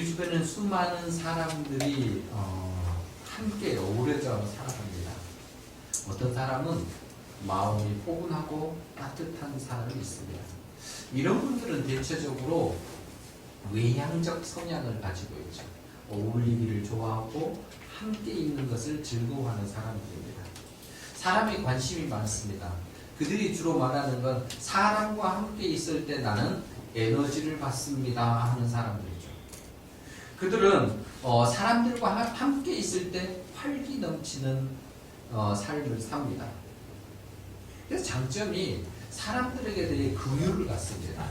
우리 주변에는 수많은 사람들이 함께 어우러져 살아갑니다. 어떤 사람은 마음이 포근하고 따뜻한 사람이 있습니다. 이런 분들은 대체적으로 외향적 성향을 가지고 있죠. 어울리기를 좋아하고 함께 있는 것을 즐거워하는 사람들입니다. 사람에 관심이 많습니다. 그들이 주로 말하는 건 사람과 함께 있을 때 나는 에너지를 받습니다 하는 사람들이죠. 그들은 사람들과 함께 있을 때 활기 넘치는 삶을 삽니다. 그래서 장점이 사람들에게 대해 긍휼을 갖습니다.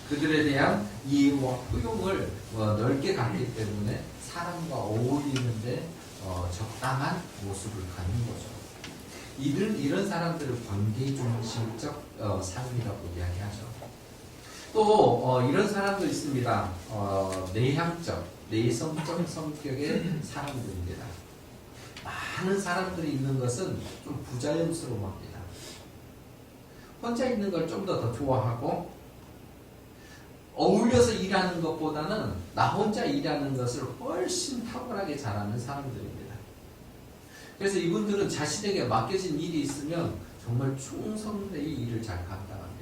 그들에 대한 이해와 포용을 넓게 갖기 때문에 사람과 어울리는데 적당한 모습을 갖는 거죠. 이런 사람들을 관계중심적 삶이라고 이야기하죠. 또 이런 사람도 있습니다. 내향적, 내성적 성격의 사람들입니다. 많은 사람들이 있는 것은 좀 부자연스러워합니다. 혼자 있는 걸 좀 더 좋아하고 어울려서 일하는 것보다는 나 혼자 일하는 것을 훨씬 탁월하게 잘하는 사람들입니다. 그래서 이분들은 자신에게 맡겨진 일이 있으면 정말 충성되이 일을 잘 감당합니다.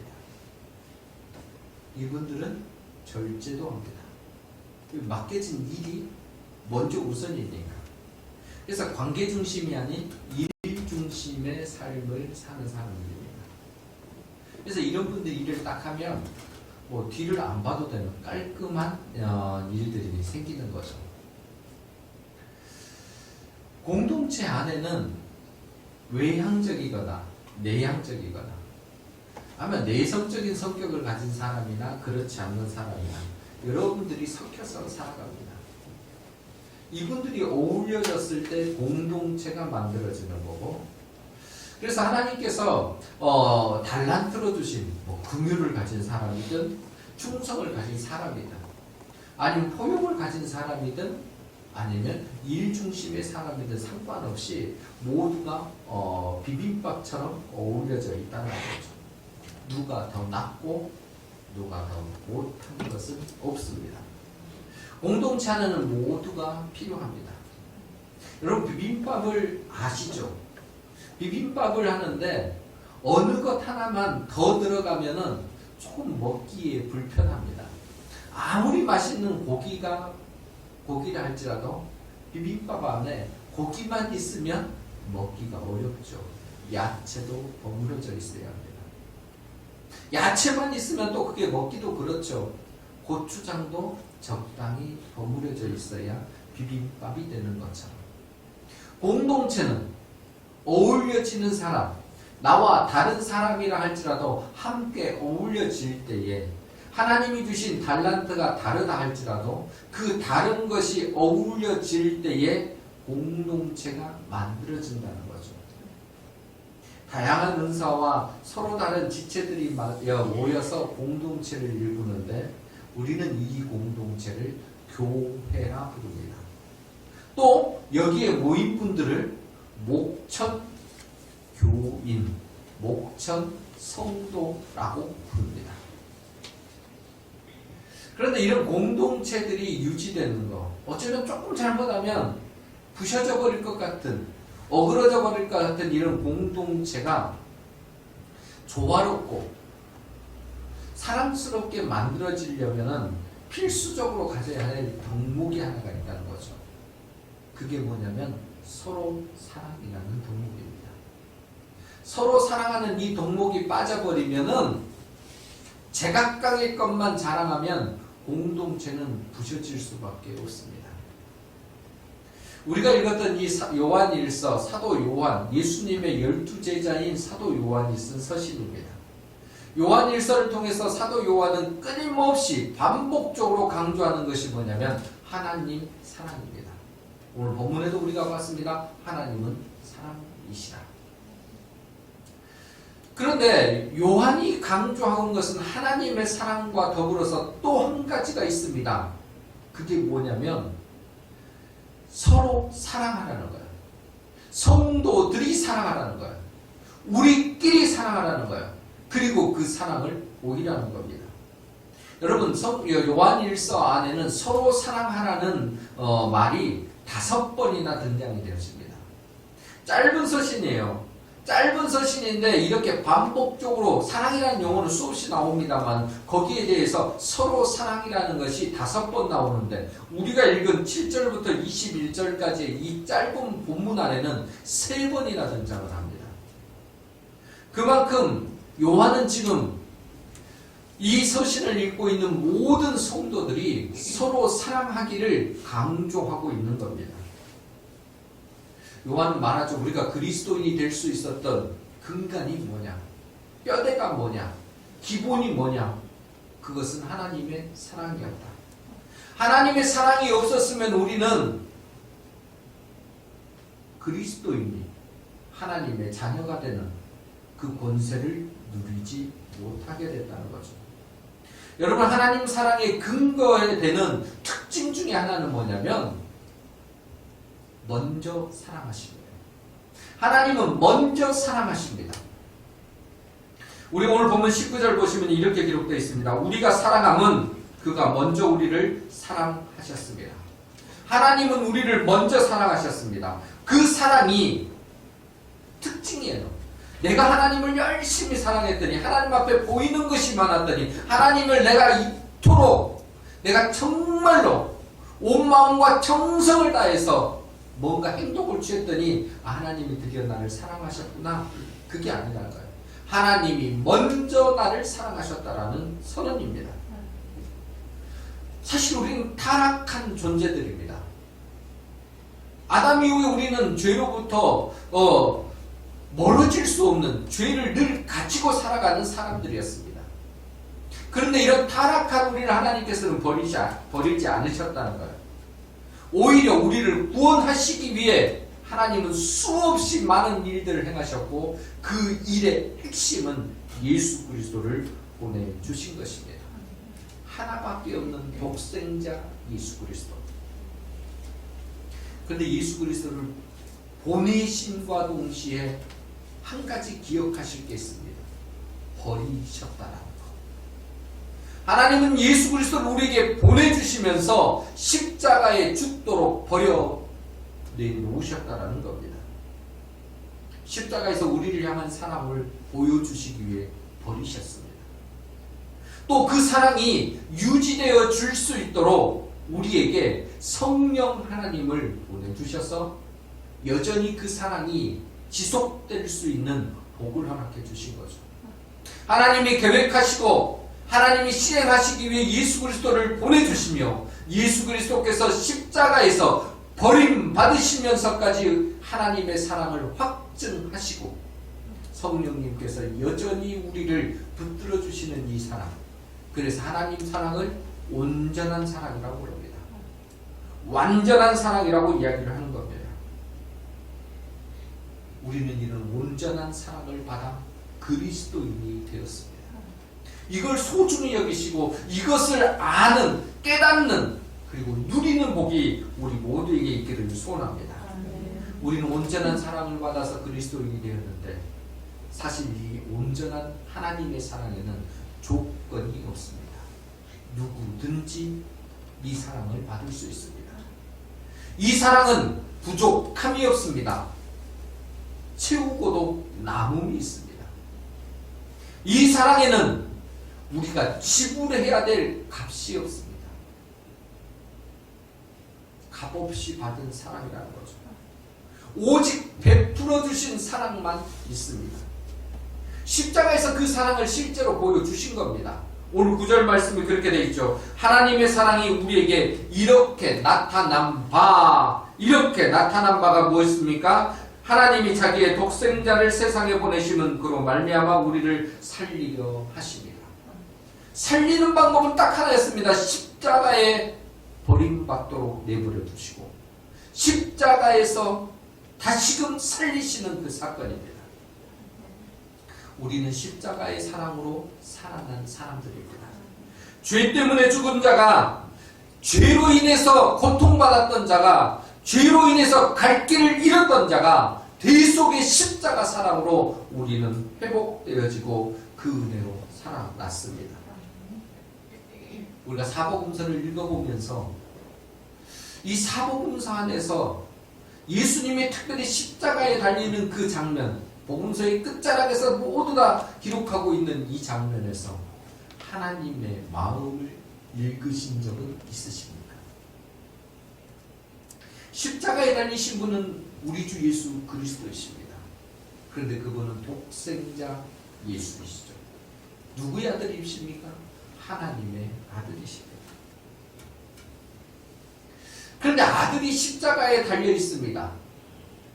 이분들은 절제도 합니다. 맡겨진 일이 먼저 우선이니까. 그래서 관계 중심이 아닌 일 중심의 삶을 사는 사람들입니다. 그래서 이런 분들이 일을 딱 하면 뒤를 안 봐도 되는 깔끔한 일들이 생기는 거죠. 공동체 안에는 외향적이거나 내향적이거나 아마 내성적인 성격을 가진 사람이나 그렇지 않는 사람이나 여러분들이 섞여서 살아갑니다. 이분들이 어울려졌을 때 공동체가 만들어지는 거고, 그래서 하나님께서 달란트로 주신 긍휼을 가진 사람이든 충성을 가진 사람이든 아니면 포용을 가진 사람이든 아니면 일 중심의 사람이든 상관없이 모두가 비빔밥처럼 어울려져 있다는 거죠. 누가 더 낫고 누가 더 못한 것은 없습니다. 공동체 안에는 모두가 필요합니다. 여러분 비빔밥을 아시죠? 비빔밥을 하는데 어느 것 하나만 더 들어가면은 조금 먹기에 불편합니다. 아무리 맛있는 고기라 할지라도 비빔밥 안에 고기만 있으면 먹기가 어렵죠. 야채도 버무려져 있어야 합니다. 야채만 있으면 또 그게 먹기도 그렇죠. 고추장도 적당히 버무려져 있어야 비빔밥이 되는 것처럼 공동체는 어울려지는 사람, 나와 다른 사람이라 할지라도 함께 어울려질 때에 하나님이 주신 달란트가 다르다 할지라도 그 다른 것이 어울려질 때에 공동체가 만들어진다는 거죠. 다양한 은사와 서로 다른 지체들이 모여서 공동체를 이루는데 우리는 이 공동체를 교회라 부릅니다. 또 여기에 모인 분들을 목천 교인, 목천 성도라고 부릅니다. 그런데 이런 공동체들이 유지되는 거, 어쩌면 조금 잘못하면 부셔져 버릴 것 같은, 어그러져 버릴 것 같은 이런 공동체가 조화롭고 사랑스럽게 만들어지려면 필수적으로 가져야 할 덕목이 하나가 있다는 거죠. 그게 뭐냐면 서로 사랑이라는 덕목입니다. 서로 사랑하는 이 덕목이 빠져버리면은 제각각의 것만 자랑하면 공동체는 부서질 수밖에 없습니다. 우리가 읽었던 이 요한일서 사도 요한, 예수님의 12제자인 사도 요한이 쓴 서신입니다. 요한일서를 통해서 사도 요한은 끊임없이 반복적으로 강조하는 것이 뭐냐면 하나님 사랑입니다. 오늘 본문에도 우리가 봤습니다. 하나님은 사랑이시라. 그런데 요한이 강조하는 것은 하나님의 사랑과 더불어서 또 한 가지가 있습니다. 그게 뭐냐면 서로 사랑하라는 거예요. 성도들이 사랑하라는 거예요. 우리끼리 사랑하라는 거예요. 그리고 그 사랑을 보이라는 겁니다. 여러분 요한일서 안에는 서로 사랑하라는 말이 5번이나 등장이 되었습니다. 짧은 서신이에요. 짧은 서신인데 이렇게 반복적으로 사랑이라는 용어는 수없이 나옵니다만 거기에 대해서 서로 사랑이라는 것이 5번 나오는데 우리가 읽은 7절부터 21절까지의 이 짧은 본문 안에는 3번이나 등장을 합니다. 그만큼 요한은 지금 이 서신을 읽고 있는 모든 성도들이 서로 사랑하기를 강조하고 있는 겁니다. 요한은 말하죠. 우리가 그리스도인이 될 수 있었던 근간이 뭐냐? 뼈대가 뭐냐? 기본이 뭐냐? 그것은 하나님의 사랑이었다. 하나님의 사랑이 없었으면 우리는 그리스도인이 하나님의 자녀가 되는 그 권세를 누리지 못하게 됐다는 거죠. 여러분, 하나님 사랑의 근거에 되는 특징 중에 하나는 뭐냐면 먼저 사랑하십니다. 하나님은 먼저 사랑하십니다. 우리 오늘 보면 19절 보시면 이렇게 기록되어 있습니다. 우리가 사랑함은 그가 먼저 우리를 사랑하셨습니다. 하나님은 우리를 먼저 사랑하셨습니다. 그 사랑이 특징이에요. 내가 하나님을 열심히 사랑했더니 하나님 앞에 보이는 것이 많았더니 하나님을 내가 이토록 내가 정말로 온 마음과 정성을 다해서 뭔가 행동을 취했더니 하나님이 드디어 나를 사랑하셨구나. 그게 아니라는 거예요. 하나님이 먼저 나를 사랑하셨다라는 선언입니다. 사실 우리는 타락한 존재들입니다. 아담 이후에 우리는 죄로부터 멀어질 수 없는 죄를 늘 가지고 살아가는 사람들이었습니다. 그런데 이런 타락한 우리를 하나님께서는 버리지 않으셨다는 거예요. 오히려 우리를 구원하시기 위해 하나님은 수없이 많은 일들을 행하셨고 그 일의 핵심은 예수 그리스도를 보내주신 것입니다. 하나밖에 없는 독생자 예수 그리스도. 그런데 예수 그리스도를 보내심과 동시에 한 가지 기억하실 게 있습니다. 버리셨다라는 것. 하나님은 예수 그리스도를 우리에게 보내주시면서 십자가에 죽도록 버려 내놓으셨다라는 겁니다. 십자가에서 우리를 향한 사랑을 보여주시기 위해 버리셨습니다. 또 그 사랑이 유지되어 줄 수 있도록 우리에게 성령 하나님을 보내주셔서 여전히 그 사랑이 지속될 수 있는 복을 허락해 주신 거죠. 하나님이 계획하시고 하나님이 실행하시기 위해 예수 그리스도를 보내주시며 예수 그리스도께서 십자가에서 버림받으시면서까지 하나님의 사랑을 확증하시고 성령님께서 여전히 우리를 붙들어 주시는 이 사랑, 그래서 하나님 사랑을 온전한 사랑이라고 부릅니다. 완전한 사랑이라고 이야기를 하는 겁니다. 우리는 이런 온전한 사랑을 받아 그리스도인이 되었습니다. 이걸 소중히 여기시고 이것을 아는, 깨닫는, 그리고 누리는 복이 우리 모두에게 있기를 소원합니다. 우리는 온전한 사랑을 받아서 그리스도인이 되었는데 사실 이 온전한 하나님의 사랑에는 조건이 없습니다. 누구든지 이 사랑을 받을 수 있습니다. 이 사랑은 부족함이 없습니다. 채우고도 남음이 있습니다. 이 사랑에는 우리가 지불해야 될 값이 없습니다. 값없이 받은 사랑이라는 거죠. 오직 베풀어 주신 사랑만 있습니다. 십자가에서 그 사랑을 실제로 보여주신 겁니다. 오늘 9절 말씀이 그렇게 되어 있죠. 하나님의 사랑이 우리에게 이렇게 나타난 바가 무엇입니까? 하나님이 자기의 독생자를 세상에 보내심은 그로 말미암아 우리를 살리려 하십니다. 살리는 방법은 딱 하나였습니다. 십자가에 버림받도록 내버려 두시고 십자가에서 다시금 살리시는 그 사건입니다. 우리는 십자가의 사랑으로 살아난 사람들입니다. 죄 때문에 죽은 자가, 죄로 인해서 고통받았던 자가, 죄로 인해서 갈 길을 잃었던 자가 대속의 십자가 사랑으로 우리는 회복되어지고 그 은혜로 살아났습니다. 우리가 사복음서를 읽어보면서 이 사복음서 안에서 예수님이 특별히 십자가에 달리는 그 장면, 복음서의 끝자락에서 모두 다 기록하고 있는 이 장면에서 하나님의 마음을 읽으신 적은 있으십니까? 십자가에 달리신 분은 우리 주 예수 그리스도이십니다. 그런데 그분은 독생자 예수이시죠. 누구의 아들이십니까? 하나님의 아들이십니다. 그런데 아들이 십자가에 달려 있습니다.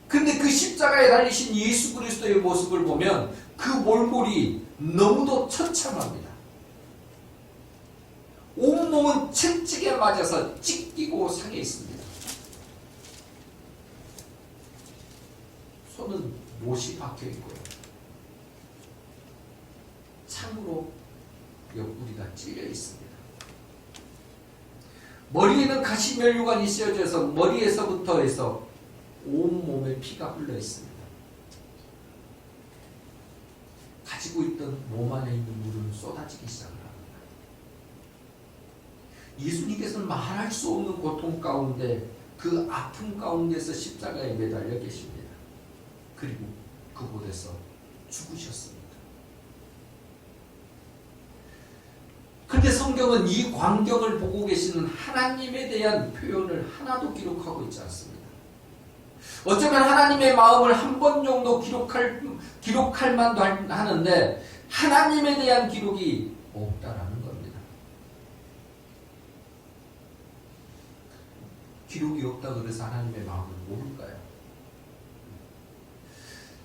그런데 그 십자가에 달리신 예수 그리스도의 모습을 보면 그 몰골이 너무도 처참합니다. 온몸은 채찍에 맞아서 찢기고 상해 있습니다. 손은 못이 박혀 있고요. 창으로 옆구리가 찔려 있습니다. 머리에는 가시면류관이 씌어져서 머리에서부터 해서 온몸에 피가 흘러 있습니다. 가지고 있던 몸 안에 있는 물은 쏟아지기 시작합니다. 예수님께서는 말할 수 없는 고통 가운데 그 아픔 가운데서 십자가에 매달려 계십니다. 그리고 그곳에서 죽으셨습니다. 그런데 성경은 이 광경을 보고 계시는 하나님에 대한 표현을 하나도 기록하고 있지 않습니다. 어쩌면 하나님의 마음을 한 번 정도 기록할 만도 하는데 하나님에 대한 기록이 없다라는 겁니다. 기록이 없다 그래서 하나님의 마음을 모를까요?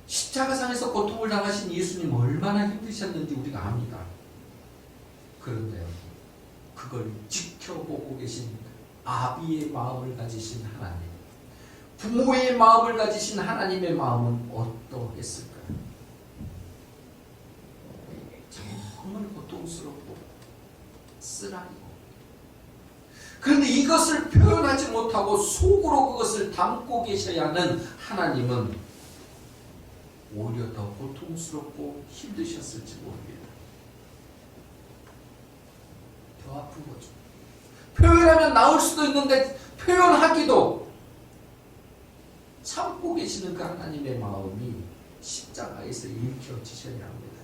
십자가상에서 고통을 당하신 예수님 얼마나 힘드셨는지 우리가 압니다. 그런데요, 그걸 지켜보고 계신 아비의 마음을 가지신 하나님, 부모의 마음을 가지신 하나님의 마음은 어떠했을까요? 정말 고통스럽고 쓰라리고, 그런데 이것을 표현하지 못하고 속으로 그것을 담고 계셔야 하는 하나님은 오히려 더 고통스럽고 힘드셨을지 모릅니다. 더 아픈 거죠. 표현하면 나을 수도 있는데 표현하기도 참고 계시는 그 하나님의 마음이 십자가에서 읽혀지셔야 합니다.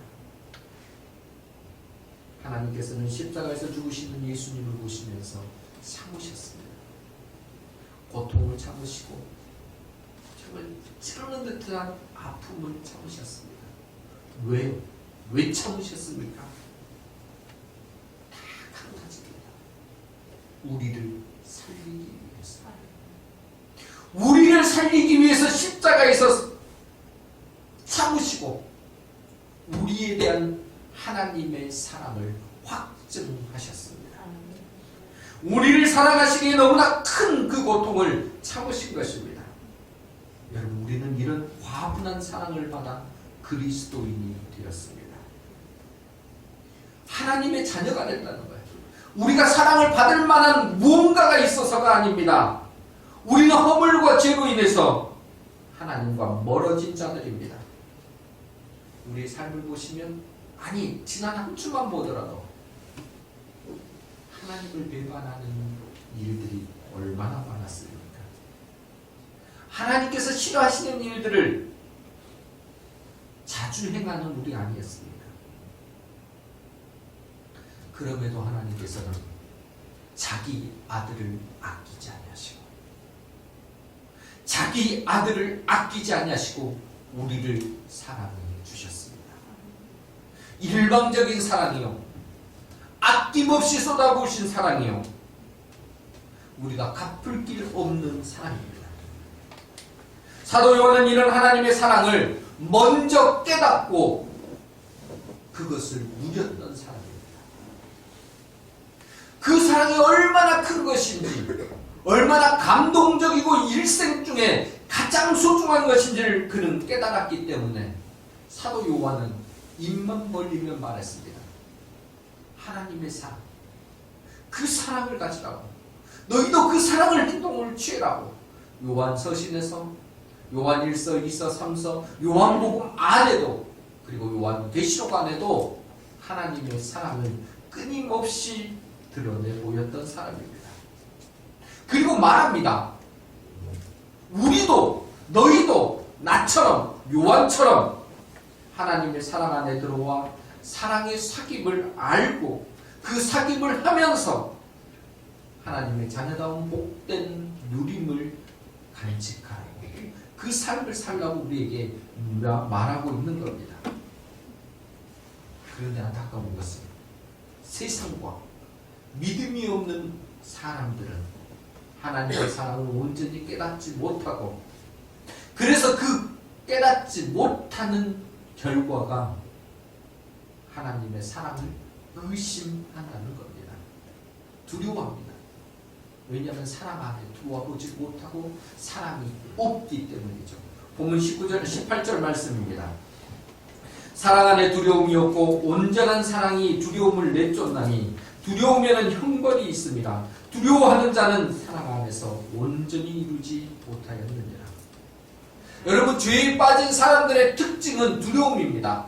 하나님께서는 십자가에서 죽으시는 예수님을 보시면서 참으셨습니다. 고통을 참으시고 정말 찌르는 듯한 아픔을 참으셨습니다. 왜요? 왜 참으셨습니까? 다 한 가지입니다. 우리를 살리기 위해서. 우리를 살리기 위해서 십자가에서 참으시고 우리에 대한 하나님의 사랑을 확증하셨습니다. 우리를 사랑하시기에 너무나 큰 그 고통을 참으신 것입니다. 여러분, 우리는 이런 과분한 사랑을 받아 그리스도인이 되었습니다. 하나님의 자녀가 됐다는 거예요. 우리가 사랑을 받을 만한 무언가가 있어서가 아닙니다. 우리는 허물과 죄로 인해서 하나님과 멀어진 자들입니다. 우리의 삶을 보시면, 아니 지난 한 주만 보더라도 하나님을 배반하는 일들이 얼마나 많았습니까? 하나님께서 싫어하시는 일들을 자주 행하는 우리 아니었습니까? 그럼에도 하나님께서는 자기 아들을 아끼지 아니하시고 자기 아들을 아끼지 아니하시고 우리를 사랑해 주셨습니다. 일방적인 사랑이요, 아낌없이 쏟아부으신 사랑이요, 우리가 갚을 길 없는 사랑입니다. 사도 요한은 이런 하나님의 사랑을 먼저 깨닫고 그것을 누렸던 사람입니다. 그 사랑이 얼마나 큰 것인지, 얼마나 감동적이고 일생 중에 가장 소중한 것인지를 그는 깨달았기 때문에 사도 요한은 입만 벌리며 말했습니다. 하나님의 사랑, 그 사랑을 가지라고, 너희도 그 사랑을 행동을 취해라고. 요한 서신에서, 요한 1서, 2서, 3서, 요한복음 안에도, 그리고 요한 계시록 안에도 하나님의 사랑을 끊임없이 드러내 보였던 사람입니다. 그리고 말합니다. 우리도 너희도 나처럼 요한처럼 하나님의 사랑 안에 들어와 사랑의 사귐을 알고 그 사귐을 하면서 하나님의 자녀다운 복된 누림을 간직하라고 그 삶을 살라고 우리에게 말하고 있는 겁니다. 그런데 안타까운 것은 세상과 믿음이 없는 사람들은 하나님의 사랑을 온전히 깨닫지 못하고 그래서 그 깨닫지 못하는 결과가 하나님의 사랑을 의심한다는 겁니다. 두려워합니다. 왜냐하면 사랑 안에 들어와보지 못하고 사랑이 없기 때문이죠. 본문 19절, 18절 말씀입니다. 사랑 안에 두려움이 없고 온전한 사랑이 두려움을 내쫓나니 두려우면은 형벌이 있습니다. 두려워하는 자는 사랑 안에서 온전히 이루지 못하였느니라. 여러분, 죄에 빠진 사람들의 특징은 두려움입니다.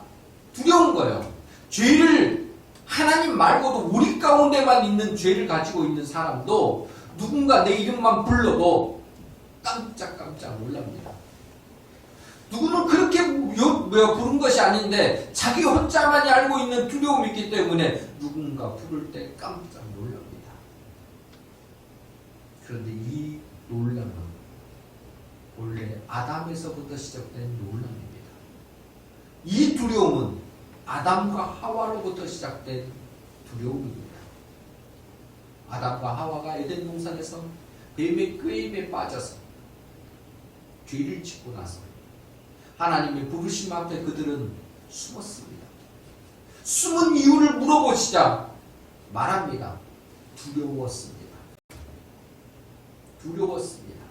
두려운 거예요. 죄를 하나님 말고도 우리 가운데만 있는 죄를 가지고 있는 사람도 누군가 내 이름만 불러도 깜짝깜짝 놀랍니다. 누구는 그렇게 부른 것이 아닌데 자기 혼자만이 알고 있는 두려움이 있기 때문에 누군가 부를 때 깜짝 놀랍니다. 그런데 이 놀람은 원래 아담에서부터 시작된 놀람입니다. 이 두려움은 아담과 하와로부터 시작된 두려움입니다. 아담과 하와가 에덴 동산에서 뱀의 꾀임에 빠져서 죄를 짓고 나서 하나님의 부르심 앞에 그들은 숨었습니다. 숨은 이유를 물어보시자 말합니다. 두려웠습니다. 두려웠습니다.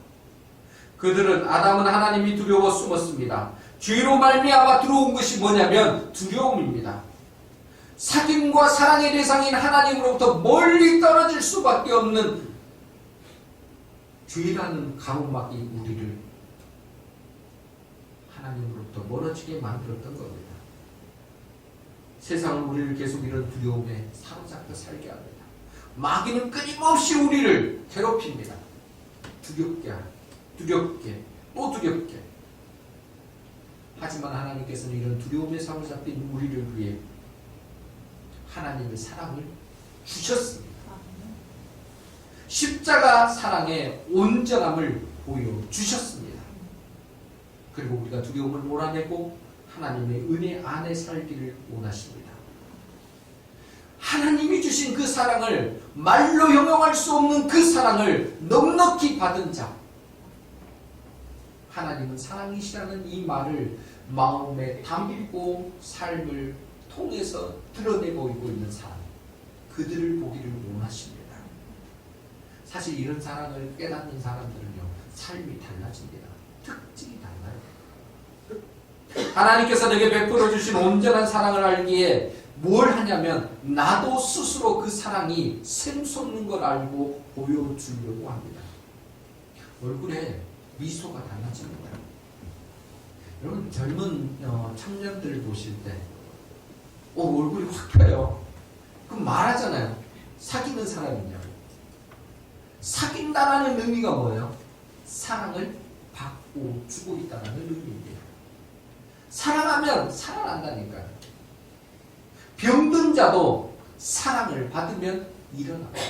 그들은 아담은 하나님이 두려워 숨었습니다. 죄로 말미암아 들어온 것이 뭐냐면 두려움입니다. 사귐과 사랑의 대상인 하나님으로부터 멀리 떨어질 수밖에 없는 죄라는 가로막이 우리를 하나님으로부터 멀어지게 만들었던 겁니다. 세상은 우리를 계속 이런 두려움에 사로잡혀 살게 합니다. 마귀는 끊임없이 우리를 괴롭힙니다. 두렵게, 또 두렵게. 하지만 하나님께서는 이런 두려움에 사로잡힌 우리를 위해 하나님의 사랑을 주셨습니다. 십자가 사랑의 온전함을 보여주셨습니다. 그리고 우리가 두려움을 몰아내고 하나님의 은혜 안에 살기를 원하십니다. 하나님이 주신 그 사랑을 말로 형용할 수 없는 그 사랑을 넉넉히 받은 자, 하나님은 사랑이시라는 이 말을 마음에 담고 삶을 통해서 드러내고 있는 사람, 그들을 보기를 원하십니다. 사실 이런 사랑을 깨닫는 사람들은요, 삶이 달라집니다. 특징이 달라요. 하나님께서 내게 베풀어 주신 온전한 사랑을 알기에 뭘 하냐면 나도 스스로 그 사랑이 샘솟는 걸 알고 보여주려고 합니다. 얼굴에 미소가 달라집니다. 여러분, 젊은 청년들 보실 때 얼굴이 확 펴요. 그럼 말하잖아요. 사귀는 사람이냐고. 사귄다라는 의미가 뭐예요? 사랑을 받고 주고 있다는 의미입니다. 사랑하면 살아난다니까요. 병든 자도 사랑을 받으면 일어납니다.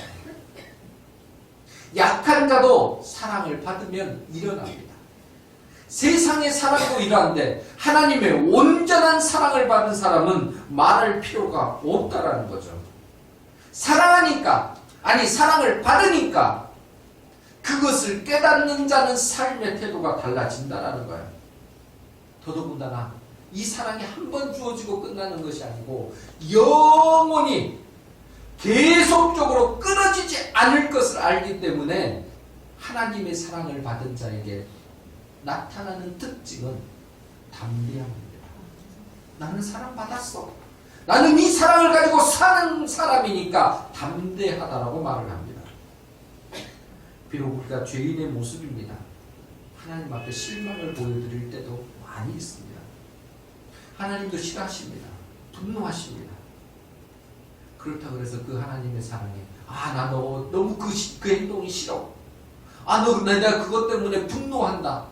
약한 자도 사랑을 받으면 일어납니다. 세상의 사랑도 이러한데 하나님의 온전한 사랑을 받은 사람은 말할 필요가 없다라는 거죠. 사랑하니까, 아니 사랑을 받으니까 그것을 깨닫는 자는 삶의 태도가 달라진다라는 거예요. 더더군다나 이 사랑이 한 번 주어지고 끝나는 것이 아니고 영원히 계속적으로 끊어지지 않을 것을 알기 때문에 하나님의 사랑을 받은 자에게 나타나는 특징은 담대함입니다. 나는 사랑받았어. 나는 이 사랑을 가지고 사는 사람이니까 담대하다라고 말을 합니다. 비록 우리가 죄인의 모습입니다. 하나님 앞에 실망을 보여드릴 때도 많이 있습니다. 하나님도 싫어하십니다. 분노하십니다. 그렇다고 해서 그 하나님의 사랑에 나 너무 그 행동이 싫어. 내가 그것 때문에 분노한다.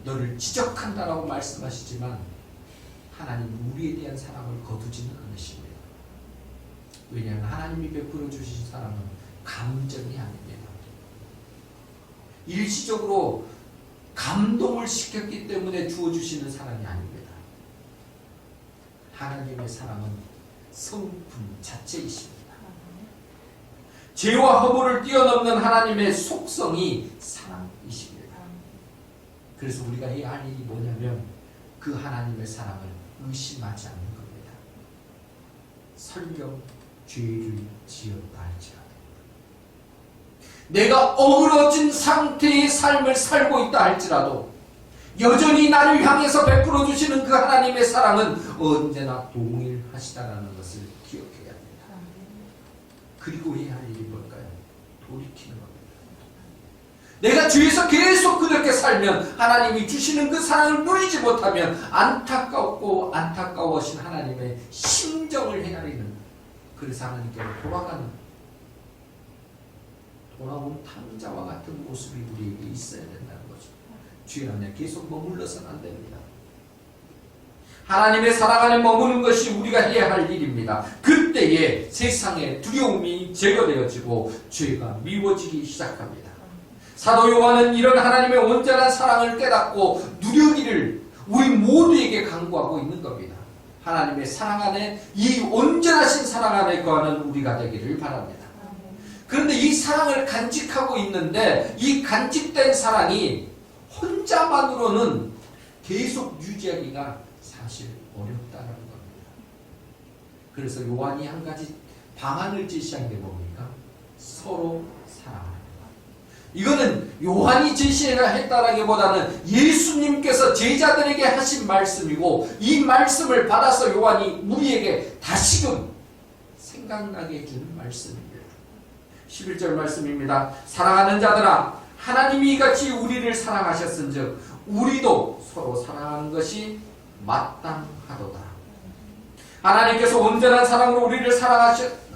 너를 지적한다라고 말씀하시지만 하나님은 우리에 대한 사랑을 거두지는 않으십니다. 왜냐하면 하나님이 베풀어 주신 사랑은 감정이 아닙니다. 일시적으로 감동을 시켰기 때문에 주어주시는 사랑이 아닙니다. 하나님의 사랑은 성품 자체이십니다. 죄와 허물을 뛰어넘는 하나님의 속성이 사랑이십니다. 그래서 우리가 해야 할 일이 뭐냐면 그 하나님의 사랑을 의심하지 않는 겁니다. 설령 죄를 지었다 할지라도 내가 어그러진 상태의 삶을 살고 있다 할지라도 여전히 나를 향해서 베풀어 주시는 그 하나님의 사랑은 언제나 동일하시다라는 것을 기억해야 합니다. 그리고 해야 할 일이 뭘까요? 돌이키는 겁니다. 내가 죄에서 계속 그렇게 살면 하나님이 주시는 그 사랑을 누리지 못하면 안타깝고 안타까워하신 하나님의 심정을 헤아리는, 그래서 하나님께로 돌아온 탕자와 같은 모습이 우리에게 있어야 된다는 거죠. 죄 안에 계속 머물러서는 안 됩니다. 하나님의 사랑 안에 머무는 것이 우리가 해야 할 일입니다. 그때에 세상의 두려움이 제거되어지고 죄가 미워지기 시작합니다. 사도 요한은 이런 하나님의 온전한 사랑을 깨닫고 누리기를 우리 모두에게 강구하고 있는 겁니다. 하나님의 사랑 안에, 이 온전하신 사랑 안에 거하는 우리가 되기를 바랍니다. 그런데 이 사랑을 간직하고 있는데 이 간직된 사랑이 혼자만으로는 계속 유지하기가 사실 어렵다는 겁니다. 그래서 요한이 한 가지 방안을 제시한 게 뭡니까? 서로 사랑하는 것. 이거는 요한이 제시했다라기보다는 예수님께서 제자들에게 하신 말씀이고, 이 말씀을 받아서 요한이 우리에게 다시금 생각나게 해주는 말씀입니다. 11절 말씀입니다. 사랑하는 자들아, 하나님이 이같이 우리를 사랑하셨은즉 우리도 서로 사랑하는 것이 마땅하도다. 하나님께서 온전한 사랑으로 우리를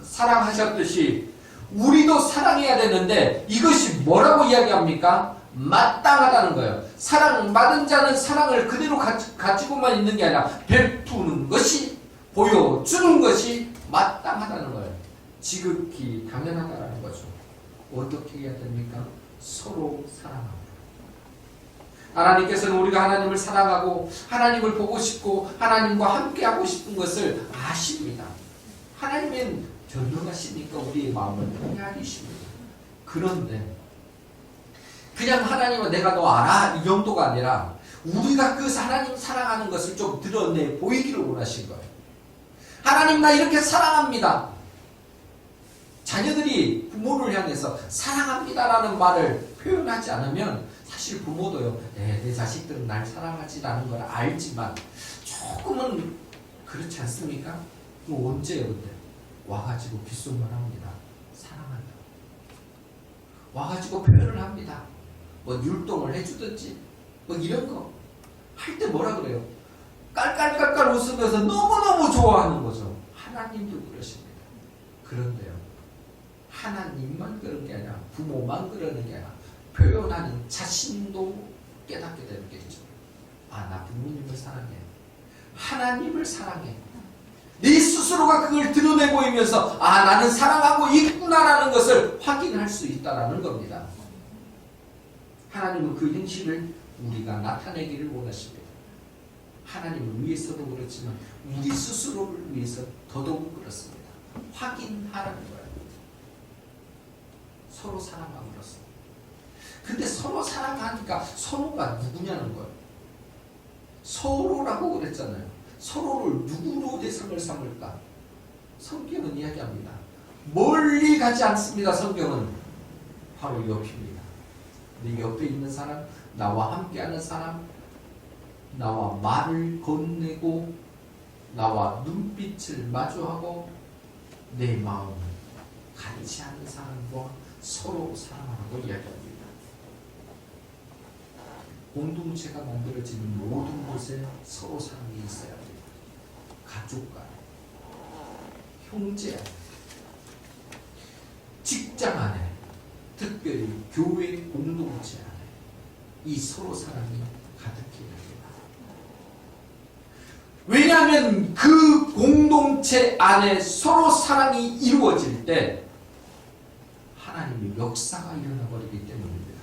사랑하셨듯이 우리도 사랑해야 되는데, 이것이 뭐라고 이야기합니까? 마땅하다는 거예요. 사랑받은 자는 사랑을 그대로 가지고만 있는 게 아니라 베푸는 것이, 보여주는 것이 마땅하다는 거예요. 지극히 당연하다는 거죠. 어떻게 해야 됩니까? 서로 사랑하고. 하나님께서는 우리가 하나님을 사랑하고 하나님을 보고 싶고 하나님과 함께하고 싶은 것을 아십니다. 하나님은 전능하시니까 우리의 마음을 헤아리십니다. 그런데 그냥 하나님은 내가 너 알아 이 정도가 아니라 우리가 그 하나님 사랑하는 것을 좀 드러내 보이기를 원하신 거예요. 하나님 나 이렇게 사랑합니다. 자녀들이 부모를 향해서 사랑합니다라는 말을 표현하지 않으면 사실 부모도요, 내 자식들은 날 사랑하지라는 걸 알지만 조금은 그렇지 않습니까? 언제요 근데? 와가지고 귓속말 합니다. 사랑한다. 와가지고 표현을 합니다. 뭐 율동을 해주든지 뭐 이런 거 할 때 뭐라 그래요? 깔깔깔깔 웃으면서 너무너무 좋아하는 거죠. 하나님도 그러십니다. 그런데요, 하나님만 그런 게 아니라 부모만 그러는 게 아니라 표현하는 자신도 깨닫게 되는 게 있죠. 나 부모님을 사랑해. 하나님을 사랑해. 네 스스로가 그걸 드러내 보이면서 나는 사랑하고 있구나라는 것을 확인할 수 있다는 겁니다. 하나님은 그 행실을 우리가 나타내기를 원하십니다. 하나님을 위해서도 그렇지만 우리 스스로를 위해서 더더욱 그렇습니다. 확인하라는 거예요. 서로 사랑함으로써. 근데 서로 사랑하니까 서로가 누구냐는 거예요. 서로라고 그랬잖아요. 서로를 누구로 대상을 삼을까? 성경은 이야기합니다. 멀리 가지 않습니다. 성경은 바로 옆입니다. 네 옆에 있는 사람, 나와 함께하는 사람, 나와 말을 건네고 나와 눈빛을 마주하고 내 마음을 같이 하는 사람과 서로 사랑하라고 이야기합니다. 공동체가 만들어지는 모든 곳에 서로 사랑이 있어야 합니다. 가족 간에, 형제 안에, 직장 안에, 특별히 교회 공동체 안에 이 서로 사랑이 가득해야 합니다. 왜냐하면 그 공동체 안에 서로 사랑이 이루어질 때 하나님의 역사가 일어나 버리기 때문입니다.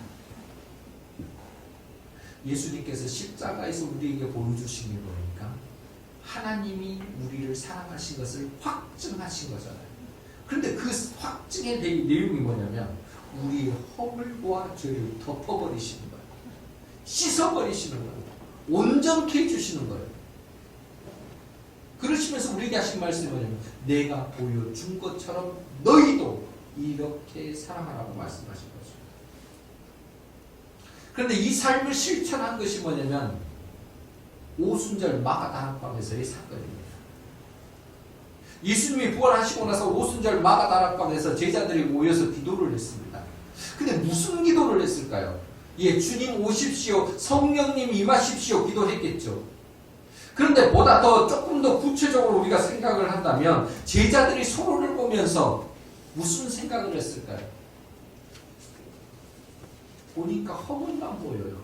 예수님께서 십자가에서 우리에게 보여주신 게 뭐니까 하나님이 우리를 사랑하신 것을 확증하신 거잖아요. 그런데 그 확증의 내용이 뭐냐면 우리의 허물과 죄를 덮어버리시는 거예요. 씻어버리시는 거예요. 온전케 해주시는 거예요. 그러시면서 우리에게 하신 말씀이 뭐냐면 내가 보여준 것처럼 너희도 이렇게 사랑하라고 말씀하신 거죠. 그런데 이 삶을 실천한 것이 뭐냐면 오순절 마가다락방에서의 사건입니다. 예수님이 부활하시고 나서 오순절 마가다락방에서 제자들이 모여서 기도를 했습니다. 근데 무슨 기도를 했을까요? 예, 주님 오십시오, 성령님 임하십시오 기도했겠죠. 그런데 보다 더 조금 더 구체적으로 우리가 생각을 한다면 제자들이 서로를 보면서 무슨 생각을 했을까요? 보니까 허물만 보여요.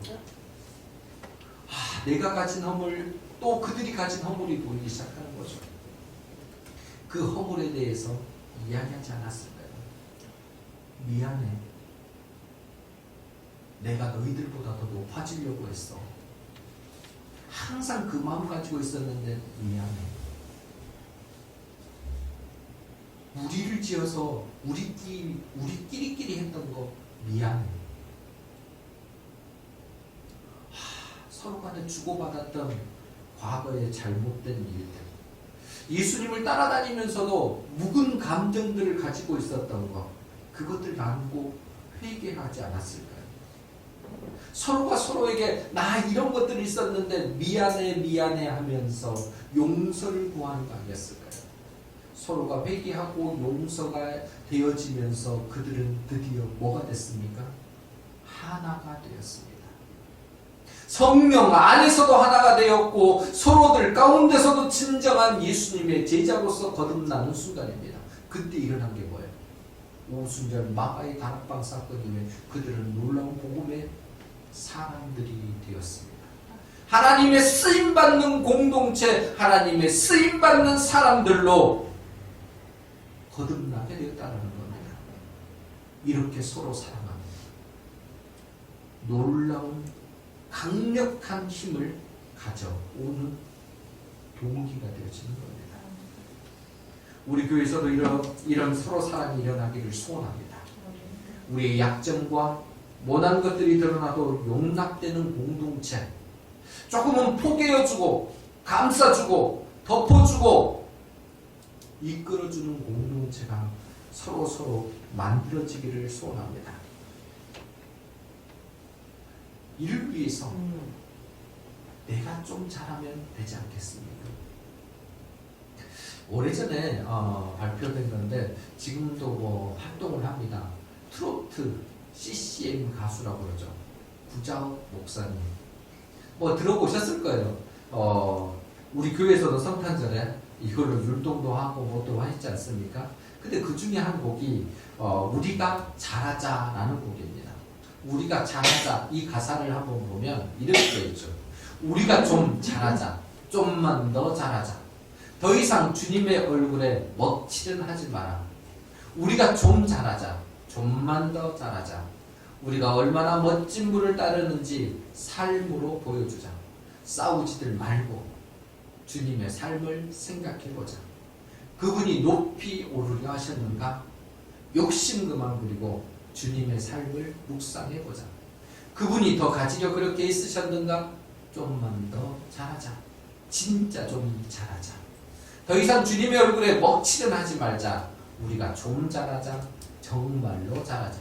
내가 가진 허물, 또 그들이 가진 허물이 보이기 시작하는 거죠. 그 허물에 대해서 이야기하지 않았을까요? 미안해. 내가 너희들보다 더 높아지려고 했어. 항상 그 마음 가지고 있었는데 미안해. 우리를 지어서 우리끼리끼리 했던 거 미안해. 서로 간에 주고받았던 과거의 잘못된 일들, 예수님을 따라다니면서도 묵은 감정들을 가지고 있었던 것, 그것들 나누고 회개하지 않았을까요? 서로가 서로에게 나 이런 것들이 있었는데 미안해 하면서 용서를 구하는 거 아니었을까요? 서로가 회개하고 용서가 되어지면서 그들은 드디어 뭐가 됐습니까? 하나가 되었습니다. 성령 안에서도 하나가 되었고 서로들 가운데서도 진정한 예수님의 제자로서 거듭나는 순간입니다. 그때 일어난 게 뭐예요? 오순절 마가의 다락방 사건 이후에 그들은 놀라운 복음의 사람들이 되었습니다. 하나님의 쓰임받는 공동체, 하나님의 쓰임받는 사람들로 거듭나게 되었다는 겁니다. 이렇게 서로 사랑합니다. 놀라운 강력한 힘을 가져오는 동기가 되어지는 겁니다. 우리 교회에서도 이런 서로 사랑이 일어나기를 소원합니다. 우리의 약점과 못한 것들이 드러나도 용납되는 공동체, 조금은 포개어주고 감싸주고 덮어주고 이끌어주는 공동체가 서로 만들어지기를 소원합니다. 이를 위해서 내가 좀 잘하면 되지 않겠습니까? 오래전에 발표된 건데 지금도 뭐 활동을 합니다. 트로트 CCM 가수라고 그러죠. 구자욱 목사님. 뭐 들어보셨을 거예요. 우리 교회에서도 성탄절에 이걸로 율동도 하고 뭐도 했지 않습니까? 근데 그 중에 한 곡이 우리가 잘하자라는 곡입니다. 우리가 잘하자, 이 가사를 한번 보면 이렇게 되어 있죠. 우리가 좀 잘하자, 좀만 더 잘하자. 더 이상 주님의 얼굴에 먹칠은 하지 마라. 우리가 좀 잘하자, 좀만 더 잘하자. 우리가 얼마나 멋진 분을 따르는지 삶으로 보여주자. 싸우지들 말고 주님의 삶을 생각해보자. 그분이 높이 오르려 하셨는가? 욕심 그만 부리고 주님의 삶을 묵상해보자. 그분이 더 가지려 그렇게 있으셨는가? 좀만 더 잘하자. 진짜 좀 잘하자. 더 이상 주님의 얼굴에 먹칠은 하지 말자. 우리가 좀 잘하자. 정말로 잘하자.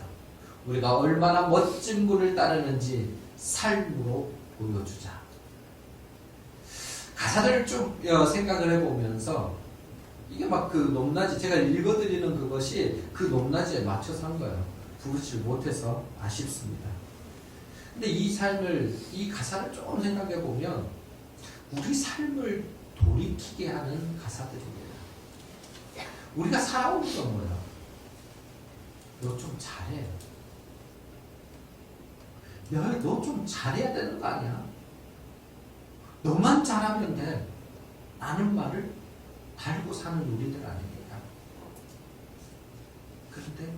우리가 얼마나 멋진 분을 따르는지 삶으로 보여주자. 가사를 쭉 생각을 해보면서 이게 막 그 높낮이, 제가 읽어드리는 그것이 그 높낮이에 맞춰서 한 거예요. 부르지 못해서 아쉽습니다. 근데 이 삶을, 이 가사를 조금 생각해 보면 우리 삶을 돌이키게 하는 가사들입니다. 우리가 살아오는 건 뭐야? 너 좀 잘해. 야, 너 좀 잘해야 되는 거 아니야? 너만 잘하면 돼. 라는 말을 달고 사는 우리들 아닙니까? 그런데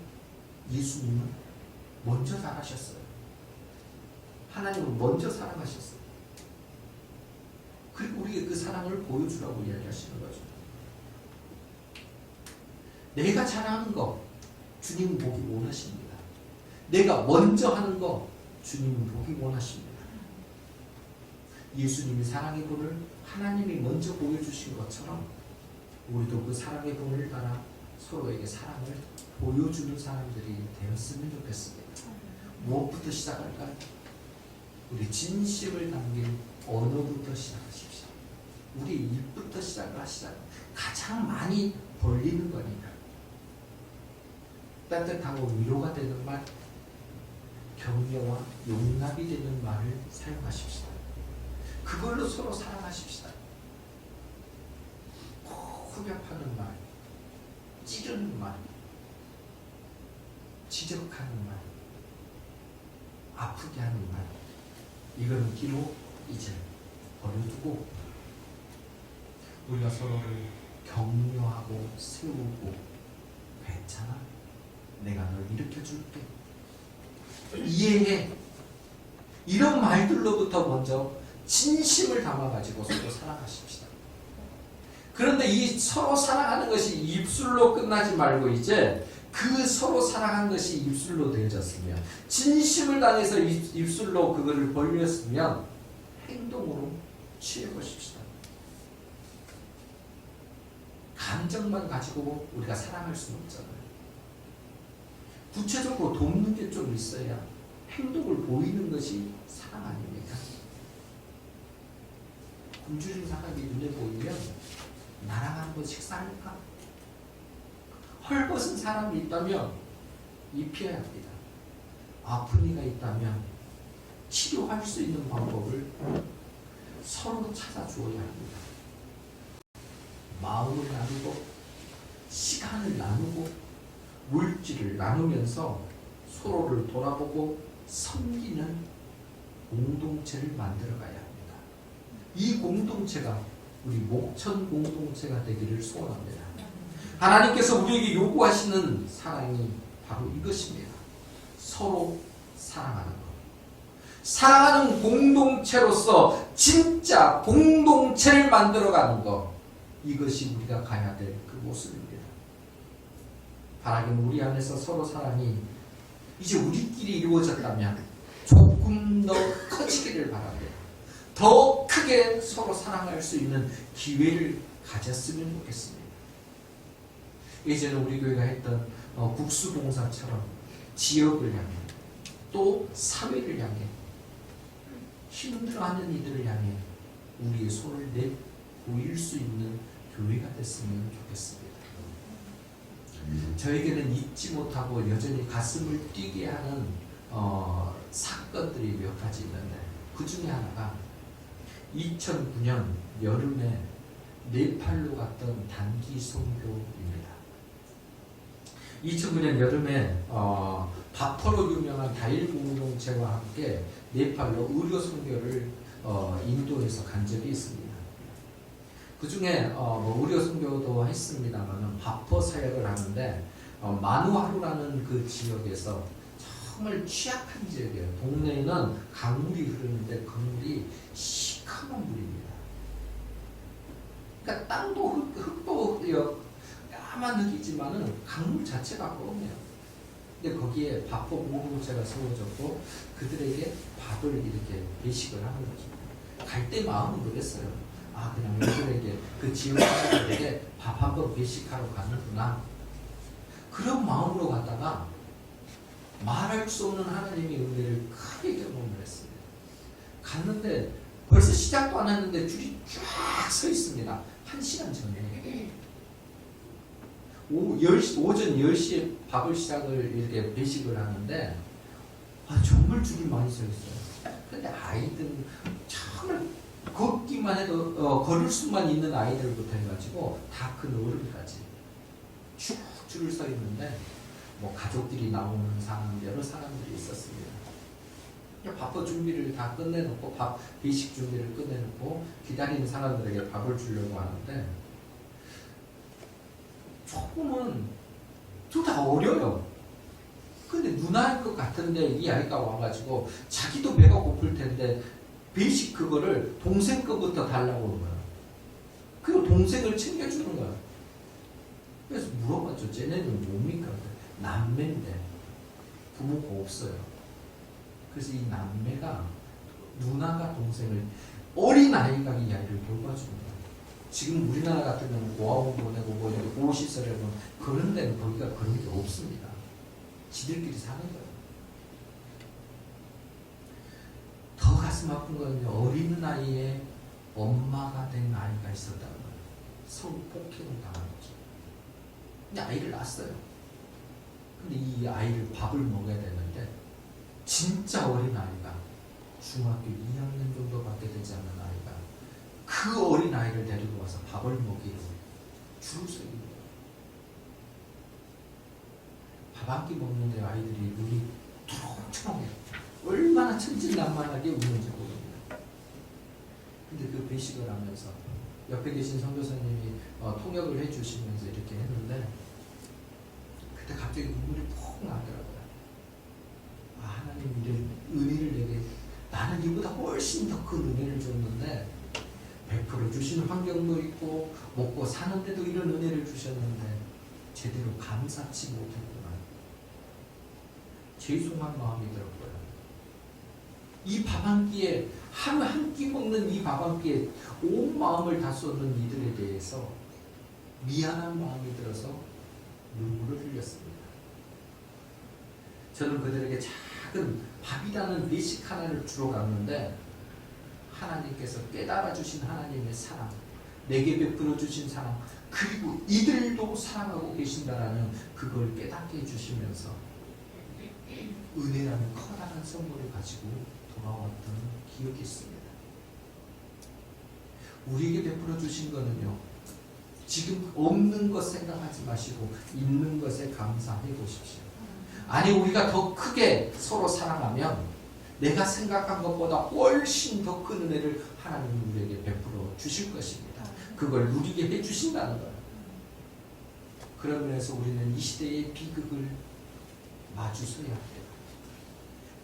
예수님은 먼저 잘하셨어요. 하나님은 먼저 사랑하셨어요. 그리고 우리에게 그 사랑을 보여주라고 이야기하시는 거죠. 내가 잘하는 거 주님은 보기 원하십니다. 내가 먼저 하는 거 주님은 보기 원하십니다. 예수님이 사랑의 본을 하나님이 먼저 보여주신 것처럼 우리도 그 사랑의 본을 따라 서로에게 사랑을 보여주는 사람들이 되었으면 좋겠습니다. 무엇부터 시작할까요? 우리 진심을 담긴 언어부터 시작하십시오. 우리 입부터 시작을 하시자. 가장 많이 벌리는 거니까. 따뜻하고 위로가 되는 말, 격려와 용납이 되는 말을 사용하십시다. 그걸로 서로 사랑하십시다. 후벼파는 말, 찌르는 말, 지적하는 말, 아프게 하는 말, 이거는 끼로 이제 버려두고 우리가 서로를 격려하고 세우고, 괜찮아, 내가 널 일으켜줄게, 이해해, 이런 말들로부터 먼저 진심을 담아가지고 서로 사랑하십시다. 그런데 이 서로 사랑하는 것이 입술로 끝나지 말고 이제 그 서로 사랑한 것이 입술로 되어졌으면, 진심을 다해서 입술로 그거를 벌렸으면 행동으로 취해보십시다. 감정만 가지고 우리가 사랑할 수는 없잖아요. 구체적으로 돕는 게 좀 있어야 행동을 보이는 것이 사랑 아닙니까? 굶주린 사람이 눈에 보이면 나랑 한번 식사할까? 헐벗은 사람이 있다면 입혀야 합니다. 아픈 이가 있다면 치료할 수 있는 방법을 서로 찾아주어야 합니다. 마음을 나누고 시간을 나누고 물질을 나누면서 서로를 돌아보고 섬기는 공동체를 만들어가야 합니다. 이 공동체가 우리 목천 공동체가 되기를 소원합니다. 하나님께서 우리에게 요구하시는 사랑이 바로 이것입니다. 서로 사랑하는 것. 사랑하는 공동체로서 진짜 공동체를 만들어가는 것. 이것이 우리가 가야 될 그 모습입니다. 바라기는 우리 안에서 서로 사랑이 이제 우리끼리 이루어졌다면 조금 더 커지기를 바랍니다. 더 크게 서로 사랑할 수 있는 기회를 가졌으면 좋겠습니다. 예전에 우리 교회가 했던 국수봉사처럼 지역을 향해 또 사회를 향해 힘들어하는 이들을 향해 우리의 손을 내보일 수 있는 교회가 됐으면 좋겠습니다. 저에게는 잊지 못하고 여전히 가슴을 뛰게 하는 사건들이 몇 가지 있는데, 그 중에 하나가 2009년 여름에 네팔로 갔던 단기 선교입니다. 2009년 여름에 바퍼로 유명한 다일 공동체와 함께 네팔로 의료 선교를 인도에서 간 적이 있습니다. 그 중에 의료 선교도 했습니다만 바퍼 사역을 하는데 마누하루라는 그 지역에서 정말 취약한 지역이에요. 동네에는 강물이 흐르는데 그 물이 시커먼 물입니다. 그러니까 땅도 흙도 까만 흙이지만은 강물 자체가 검해요. 근데 거기에 바퍼 공동체가 세워졌고 그들에게 밥을 이렇게 배식을 하는 거죠. 갈 때 마음은 그랬어요. 아, 그냥 이들에게 그 지역 사람들에게 밥 한 번 배식하러 가는구나. 그런 마음으로 갔다가 말할 수 없는 하나님의 은혜를 크게 경험을 했습니다. 갔는데 벌써 시작도 안 했는데 줄이 쫙 서 있습니다. 1시간 전에. 오전 10시에 밥을 시작을 이렇게 배식을 하는데 정말 줄이 많이 서 있어요. 근데 아이들은 정말 걷기만 해도 걸을 수만 있는 아이들부터 해가지고 다 큰 어른까지 쭉 줄을 서 있는데 뭐 가족들이 나오는 사람, 여러 사람들이 있었습니다. 밥도 준비를 다 끝내놓고 배식 준비를 끝내놓고 기다리는 사람들에게 밥을 주려고 하는데 조금은 둘 다 어려요. 근데 누나일 것 같은데 이 아이가 와가지고 자기도 배가 고플 텐데 배식 그거를 동생 거부터 달라고 하는 거야. 그리고 동생을 챙겨주는 거야. 그래서 물어봤죠. 쟤네는 뭡니까? 남매인데 부모가 없어요. 그래서 이 남매가 누나가 동생을 어린 아이가 이 아이를 돌봐주는 거야. 지금 우리나라 같은 경우는 고아원 보내고 뭐 이렇게 보호시설에 보면 그런 데는 거기가 그런 게 없습니다. 지들끼리 사는 거예요. 더 가슴 아픈 건 어린 나이에 엄마가 된 아이가 있었다는 거예요. 서로 폭행을 당한 거죠. 근데 아이를 낳았어요. 근데 이 아이를 밥을 먹여야 되는데 진짜 어린 아이가 중학교 2학년 정도밖에 되지 않는 아이가 그 어린 아이를 데리고 와서 밥을 먹이러 줄을 서 있는 거예요. 밥 한 끼 먹는데 아이들이 눈이 초롱초롱해요. 얼마나 천진난만하게 우는지 모릅니다. 근데 그 배식을 하면서 옆에 계신 선교사님이 통역을 해주시면서 이렇게 했는데 그때 갑자기 눈물이 푹 나더라고요. 아, 하나님 이런 은혜를 내게 나는 이보다 훨씬 더 큰 은혜를 줬는데 베풀어 주신 환경도 있고 먹고 사는데도 이런 은혜를 주셨는데 제대로 감사치 못했구나. 죄송한 마음이 들었고요. 이 밥 한 끼에 하루 한 끼 먹는 이 밥 한 끼에 온 마음을 다 쏟는 이들에 대해서 미안한 마음이 들어서 눈물을 흘렸습니다. 저는 그들에게 작은 밥이라는 배식 하나를 주러 갔는데 하나님께서 깨달아 주신 하나님의 사랑, 내게 베풀어 주신 사랑, 그리고 이들도 사랑하고 계신다라는 그걸 깨닫게 해주시면서 은혜라는 커다란 선물을 가지고 돌아왔던 기억이 있습니다. 우리에게 베풀어 주신 거는요, 지금 없는 것 생각하지 마시고 있는 것에 감사해 보십시오. 아니, 우리가 더 크게 서로 사랑하면 내가 생각한 것보다 훨씬 더 큰 은혜를 하나님이 우리에게 베풀어 주실 것입니다. 그걸 누리게 해주신다는 거예요. 그런 면에서 우리는 이 시대의 비극을 마주서야 합니다.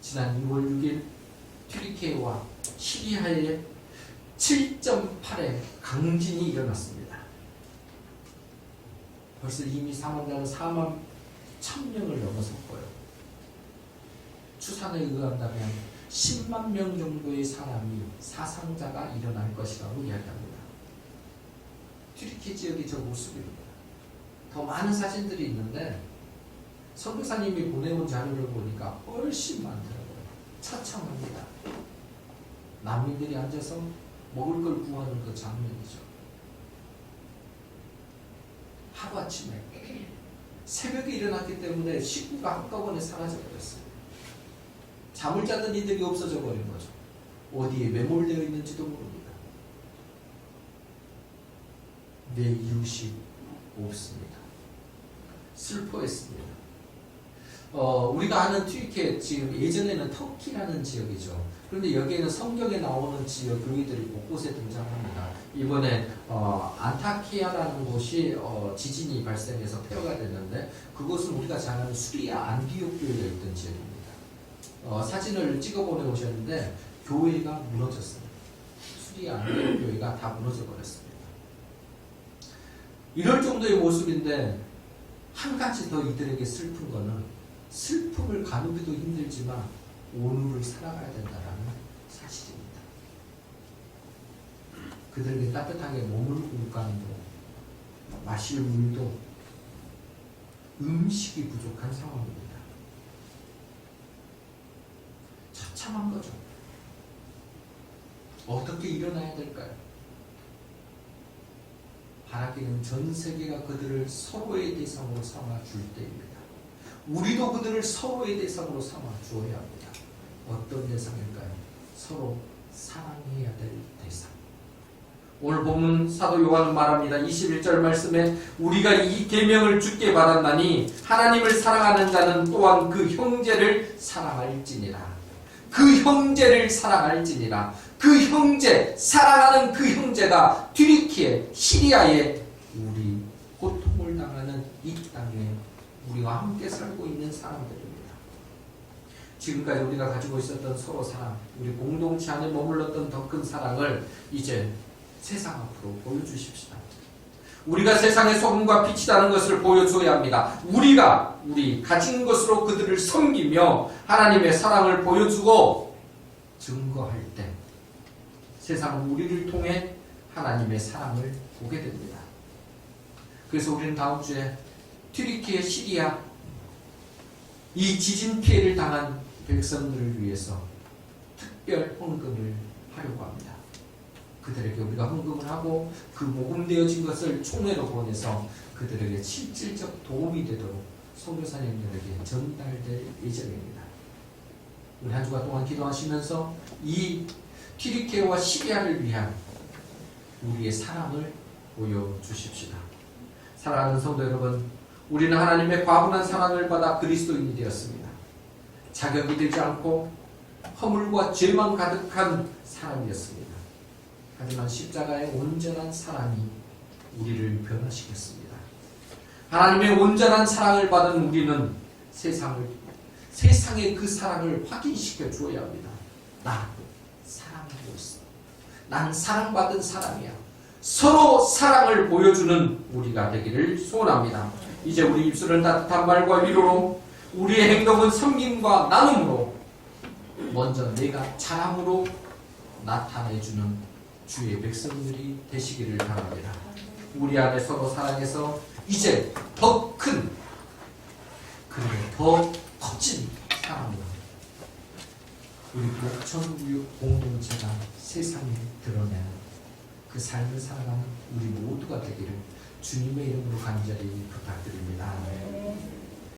지난 2월 6일 튀르키예와 시리아에 7.8의 강진이 일어났습니다. 벌써 이미 사망자는 4만 1000명을 넘어섰고요. 추산에 의한다면 10만 명 정도의 사람이 사상자가 일어날 것이라고 이야기합니다. 튀르키 지역이 저 모습입니다. 더 많은 사진들이 있는데 선교사님이 보내온 자료를 보니까 훨씬 많더라고요. 처참합니다. 난민들이 앉아서 먹을 걸 구하는 그 장면이죠. 하루아침에 새벽에 일어났기 때문에 식구가 한꺼번에 사라져버렸어요. 잠을 자던 이들이 없어져 버린 거죠. 어디에 매몰되어 있는지도 모릅니다. 내 이웃이 없습니다. 슬퍼했습니다. 우리가 아는 튀르키예, 지금 예전에는 터키라는 지역이죠. 그런데 여기에는 성경에 나오는 지역 교회들이 곳곳에 등장합니다. 이번에 안타키아라는 곳이 지진이 발생해서 폐허가 됐는데 그곳은 우리가 잘 아는 수리아 안디옥 교회가 있던 지역입니다. 사진을 찍어 보내오셨는데 교회가 무너졌습니다. 수리아 안디옥 교회가 다 무너져 버렸습니다. 이럴 정도의 모습인데 한 가지 더 이들에게 슬픈 거는 슬픔을 가누기도 힘들지만 오늘을 살아가야 된다는 사실입니다. 그들에게 따뜻하게 머물 공간도 마실 물도 음식이 부족한 상황입니다. 처참한 거죠. 어떻게 일어나야 될까요? 바라기는 전 세계가 그들을 서로의 대상으로 삼아 줄 때입니다. 우리도 그들을 서로의 대상으로 삼아 주어야 합니다. 어떤 대상일까요? 서로 사랑해야 될 대상. 오늘 본문 사도 요한은 말합니다. 21절 말씀에 우리가 이 계명을 주께 받았나니 하나님을 사랑하는 자는 또한 그 형제를 사랑할지니라. 그 형제를 사랑할지니라. 그 형제, 사랑하는 그 형제가 튀르키예, 시리아에 우리 고통을 당하는 이 땅에 우리와 함께 살고 있는 사람들입니다. 지금까지 우리가 가지고 있었던 서로 사랑, 우리 공동체 안에 머물렀던 더 큰 사랑을 이제 세상 앞으로 보여주십시다. 우리가 세상의 소금과 빛이라는 것을 보여줘야 합니다. 우리 가진 것으로 그들을 섬기며 하나님의 사랑을 보여주고 증거할 때 세상은 우리를 통해 하나님의 사랑을 보게 됩니다. 그래서 우리는 다음 주에 튀르키예, 시리아 이 지진 피해를 당한 백성들을 위해서 특별 헌금을 하려고 합니다. 그들에게 우리가 헌금을 하고 그 모금되어진 것을 총회로 보내서 그들에게 실질적 도움이 되도록 선교사님들에게 전달될 예정입니다. 우리 한 주간 동안 기도하시면서 이 튀르키예와 시리아를 위한 우리의 사랑을 보여주십시다. 사랑하는 성도 여러분, 우리는 하나님의 과분한 사랑을 받아 그리스도인이 되었습니다. 자격이 되지 않고 허물과 죄만 가득한 사람이었습니다. 하지만 십자가의 온전한 사랑이 우리를 변화시켰습니다. 하나님의 온전한 사랑을 받은 우리는 세상의 그 사랑을 확인시켜 주어야 합니다. 나 사랑하고 있어. 난 사랑받은 사람이야. 서로 사랑을 보여주는 우리가 되기를 소원합니다. 이제 우리 입술은 따뜻한 말과 위로로, 우리의 행동은 섬김과 나눔으로, 먼저 내가 자랑으로 나타내주는 주의 백성들이 되시기를 바랍니다. 우리 안에 서로 사랑해서 이제 더 큰, 그리고 더 커진 사랑으로 우리 목천구육 공동체가 세상에 드러내는 그 삶을 살아가는 우리 모두가 되기를 주님의 이름으로 간절히 부탁드립니다.